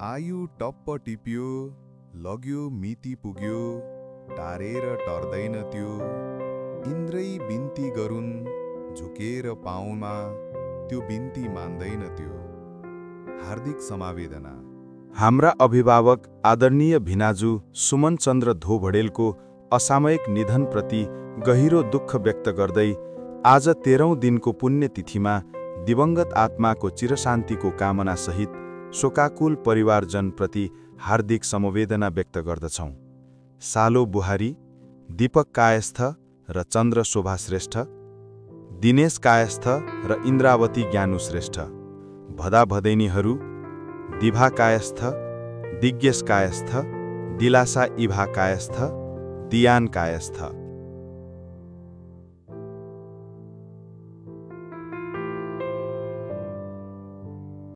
आयु टप्प टिप्यो, लग्यो मिति पुग्यो, टारेर टर्दैन त्यो। इन्द्रै बिन्ती गरून्, झुकेर पाउँमा, त्यो बिन्ती मान्दैन त्यो। हार्दिक समावेदना। हाम्रा अभिभावक आदरणीय भिनाजु सुमन चन्द्र धोभडेलको असामयिक निधनप्रति गहिरो दुःख व्यक्त गर्दै आज 13औं दिनको पुण्यतिथिमा दिवंगत आत्माको चिरशान्तिको कामनासहित शोकाकुल परिवारजनप्रति हार्दिक समवेदना व्यक्त गर्दछौं। सालो बुहारी, दीपक कायस्थ र चन्द्र शोभा श्रेष्ठ, दिनेश कायस्थ र इन्द्रावती ज्ञानु श्रेष्ठ, भदाभदैनीहरू दिभा कायस्थ, दिज्ञेश कायस्थ, दिलासा इभा कायस्थ, दियान कायस्थ।